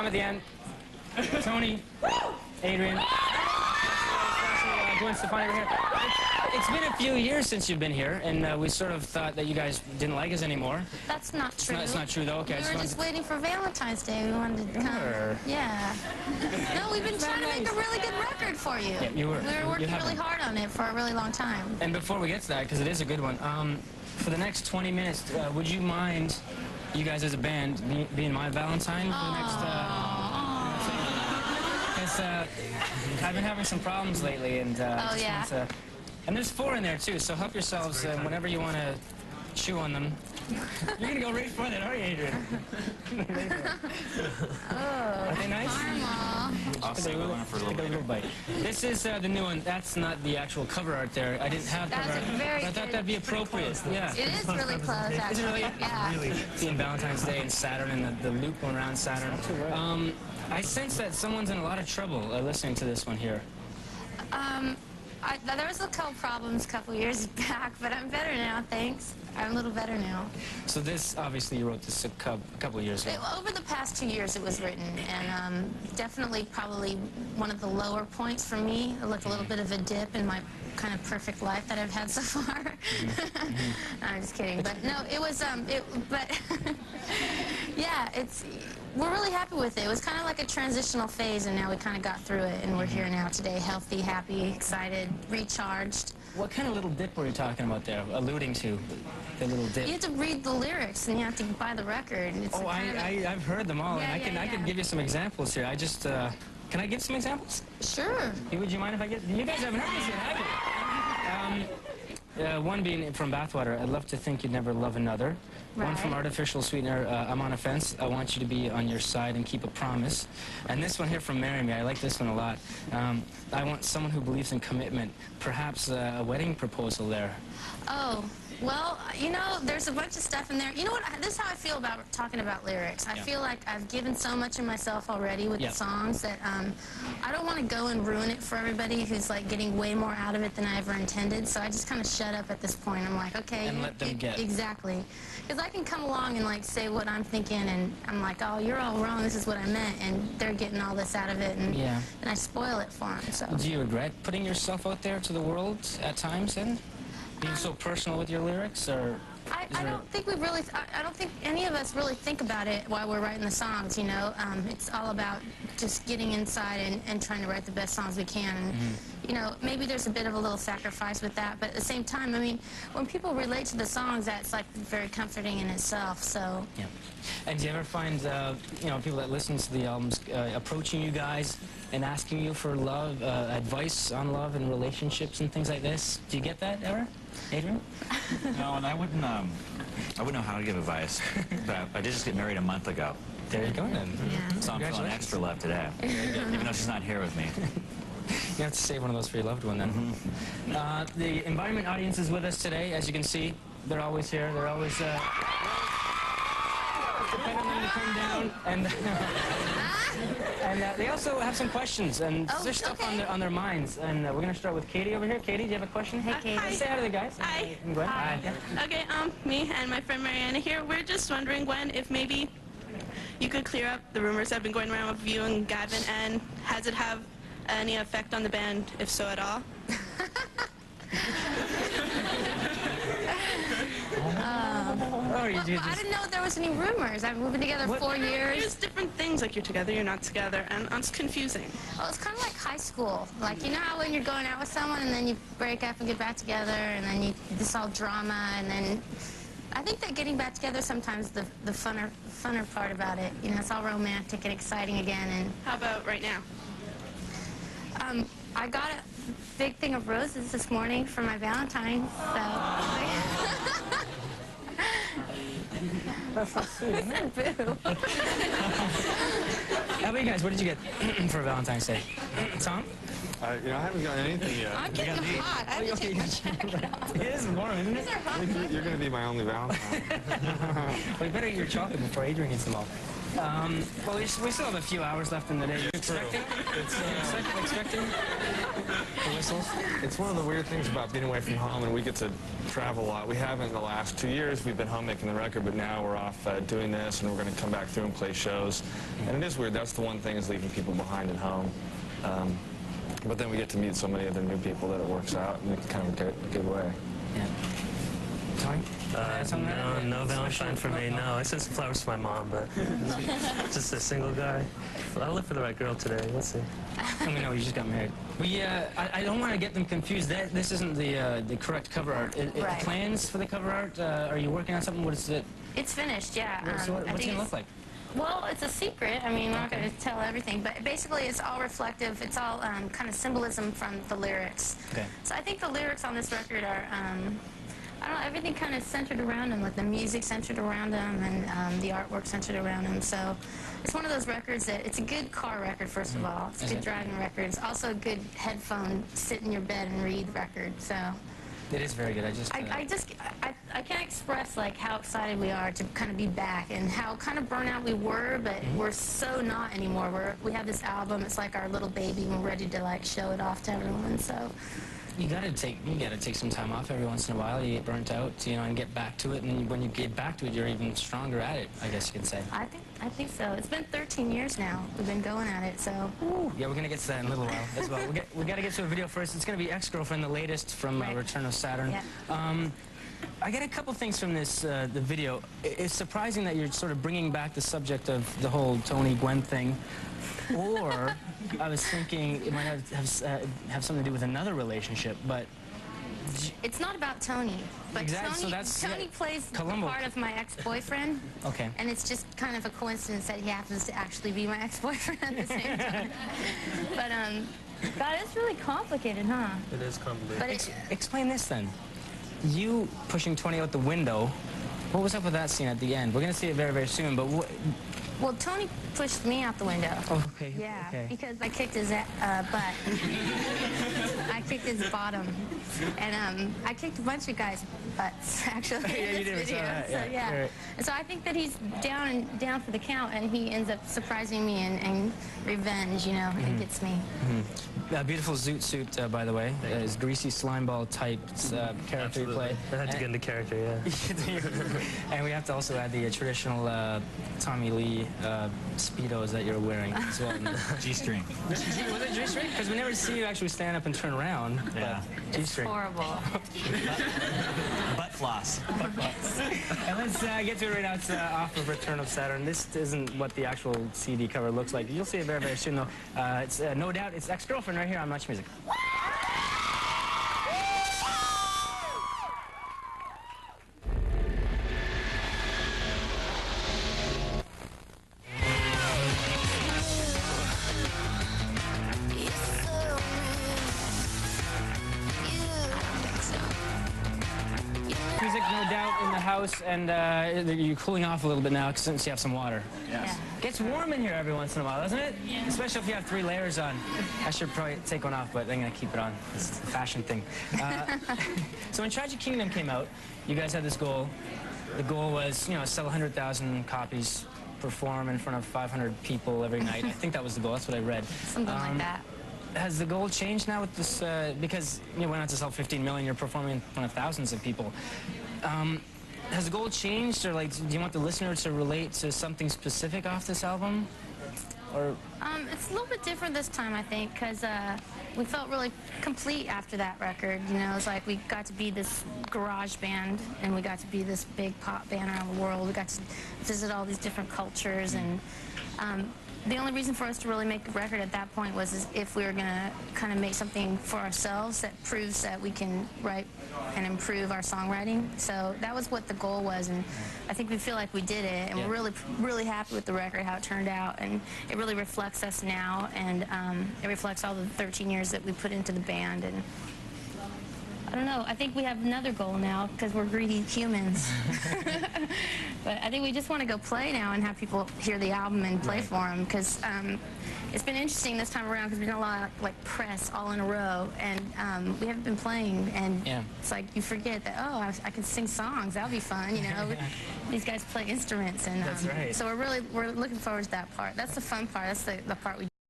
Tom at the end. Tony, Adrian, Gwen Stefani over here. It's been a few years since you've been here, and we sort of thought that you guys didn't like us anymore. That's not true. It's not true, though. Okay. We were just waiting for Valentine's Day. We wanted to come. Sure. Yeah. No, we've been trying to make a really good record for you. Yeah, you were. We were working really hard on it for a really long time. And before we get to that, because it is a good one, for the next 20 minutes, would you mind, you guys as a band, being my Valentine for the next... Because I've been having some problems lately, and and there's 4 in there too, so help yourselves whenever you want to chew on them. You're gonna go right for that, aren't you, Adrian? Are they nice? I'll save one for a little bite. This is the new one. That's not the actual cover art there. I didn't have cover art, but I thought that'd be appropriate. Yeah. It is really close, actually. Is it really? Yeah. Seeing Valentine's Day and Saturn and the loop going around Saturn. I sense that someone's in a lot of trouble listening to this one here. There was a couple problems a couple years back, but I'm better now, thanks. I'm a little better now. So this, obviously, you wrote this a couple of years ago. Over the past 2 years, it was written, and definitely probably one of the lower points for me, like a little bit of a dip in my kind of perfect life that I've had so far. No, I'm just kidding, but no, it was, yeah, we're really happy with it. It was kind of like a transitional phase, and now we kind of got through it, and we're here now today, healthy, happy, excited, recharged. What kind of little dip were you talking about there, alluding to? The little dip. You have to read the lyrics, and you have to buy the record. It's I've heard them all, yeah, and I can give you some examples here. I just, can I give some examples? Sure. Would you mind if I get, you guys haven't heard this yet, have you? One being from Bathwater, I'd love to think you'd never love another. Right. One from Artificial Sweetener, I'm on a fence, I want you to be on your side and keep a promise. And this one here from Marry Me, I like this one a lot. I want someone who believes in commitment, perhaps a wedding proposal there. Oh, well, you know, there's a bunch of stuff in there. You know what, this is how I feel about talking about lyrics. I feel like I've given so much of myself already with the songs that I don't want to go and ruin it for everybody who's like getting way more out of it than I ever intended. So I just kind of shut up at this point. I'm like, okay. And let them get. Exactly. Because I can come along and like say what I'm thinking, and I'm like, oh, you're all wrong, this is what I meant, and they're getting all this out of it, and I spoil it for them. So. Do you regret putting yourself out there to the world at times then? Being so personal with your lyrics, or? I don't think we really, I don't think any of us really think about it while we're writing the songs, you know. It's all about just getting inside and trying to write the best songs we can. And, you know, maybe there's a bit of a little sacrifice with that, but at the same time, I mean, when people relate to the songs, that's like very comforting in itself, so. Yeah. And do you ever find, you know, people that listen to the albums approaching you guys and asking you for love, advice on love and relationships and things like this? Do you get that ever? Adrian? No, and I wouldn't know how to give advice. But I did just get married a month ago. There you go then. Yeah. So I'm feeling extra love today, even though she's not here with me. You have to save one of those for your loved one then. The Environment audience is with us today, as you can see. They're always here. They're always depend on them to come down, and they also have some questions, and there's stuff on their minds. And we're gonna start with Katie over here. Katie, do you have a question? Hey, Katie. Hi. Say hi to the guys. Hi. And Gwen. Hi. Yeah. Okay, me and my friend Mariana here, we're just wondering, Gwen, if maybe you could clear up the rumors that have been going around with you and Gavin, and has it have any effect on the band, if so at all? I didn't know there was any rumors. I've been together 4 years. There's different things, like you're together, you're not together, and it's confusing. Well, it's kind of like high school. Like, you know how when you're going out with someone and then you break up and get back together, and then this all drama, and then I think that getting back together sometimes the funner part about it. You know, it's all romantic and exciting again. And how about right now? I got a big thing of roses this morning for my Valentine's, so. That's so sweet, isn't it? Boo. How about you guys? What did you get for Valentine's Day? Tom? You know, I haven't gotten anything yet. I'm getting hot. I have to take my jacket off. It is warm, isn't it? You're going to be my only Valentine. Well, you better eat your chocolate before Adrian eats them all. Well, we still have a few hours left in the day. Expecting the whistles? It's one of the weird things about being away from home, and we get to travel a lot. We haven't in the last 2 years. We've been home making the record, but now we're off doing this, and we're going to come back through and play shows. And it is weird. That's the one thing, is leaving people behind at home. But then we get to meet so many other new people that it works out, and it's kind of a good way. Yeah. Tony? No Valentine for me, no. I sent some flowers to my mom, but no. Just a single guy. I'll look for the right girl today. Let's see. We know you just got married. I don't want to get them confused. This isn't the correct cover art. Right. Plans for the cover art? Are you working on something? What is it? It's finished, yeah. So what's it going to look like? Well, it's a secret. I mean, we're not going to tell everything, but basically it's all reflective. It's all kind of symbolism from the lyrics. Okay. So I think the lyrics on this record are, I don't know, everything kind of centered around them, like the music centered around them and the artwork centered around them. So it's one of those records that, it's a good car record, first of all. It's a good driving record. It's also a good headphone, sit in your bed and read record, so. It is very good. I can't express like how excited we are to kind of be back and how kind of burnt out we were, but we're so not anymore. We have this album. It's like our little baby, and we're ready to like show it off to everyone. So you gotta take some time off every once in a while. You get burnt out, and get back to it. And when you get back to it, you're even stronger at it, I guess you could say. I think so. It's been 13 years now. We've been going at it, so. Yeah, we're gonna get to that in a little while as well. We gotta get to a video first. It's gonna be Ex-Girlfriend, the latest from Return of Saturn. Yeah. I get a couple things from this the video. It's surprising that you're sort of bringing back the subject of the whole Tony Gwen thing, or I was thinking it might have something to do with another relationship, but. It's not about Tony, but exactly, Tony plays the part of my ex-boyfriend. Okay. And it's just kind of a coincidence that he happens to actually be my ex-boyfriend at the same time. But God, it's really complicated, huh? It is complicated. But explain this then. You pushing Tony out the window. What was up with that scene at the end? We're gonna see it very, very soon. But well, Tony pushed me out the window. Oh, okay. Yeah, okay. because I kicked his butt. I kicked his bottom, and I kicked a bunch of guys' butts actually Yeah, in you this did. video. Yeah. So yeah, Right. and so I think that he's down for the count, and he ends up surprising me and revenge. It gets me. Beautiful zoot suit, by the way. His greasy slimeball type character you play. I had to get into character, yeah. And we have to also add the traditional Tommy Lee Speedos that you're wearing as well. G-string. Was it G-string? Because we never see you actually stand up and turn around. Yeah. G-string. Horrible. Butt floss. And let's get to it right now. It's off of Return of Saturn. This isn't what the actual CD cover looks like. You'll see it very, very soon, though. It's no doubt it's Ex-Girlfriend right here on Much Music. Music, no doubt, in the house, and you're cooling off a little bit now since you have some water. Yes. Yeah. Gets warm in here every once in a while, doesn't it? Yeah. Especially if you have 3 layers on. I should probably take one off, but I'm gonna keep it on. It's a fashion thing. So when Tragic Kingdom came out, you guys had this goal. The goal was, sell 100,000 copies, perform in front of 500 people every night. I think that was the goal. That's what I read. Something like that. Has the goal changed now with this? Because you went on to sell 15 million, you're performing in front of thousands of people. Has the goal changed, or do you want the listener to relate to something specific off this album? Or It's a little bit different this time, I think, because we felt really complete after that record. It was like we got to be this garage band, and we got to be this big pop band around the world. We got to visit all these different cultures, and the only reason for us to really make a record at that point was if we were going to kind of make something for ourselves that proves that we can write and improve our songwriting. So that was what the goal was, and I think we feel like we did it, and we're really, really happy with the record, how it turned out, and it really reflects us now, and it reflects all the 13 years that we put into the band, and I don't know. I think we have another goal now because we're greedy humans. But I think we just want to go play now and have people hear the album and play for them because it's been interesting this time around because we've done a lot of like press all in a row and we haven't been playing and it's like you forget that, oh, I can sing songs. That'll be fun, you know. These guys play instruments and That's right. so we're looking forward to that part. That's the fun part. That's the part we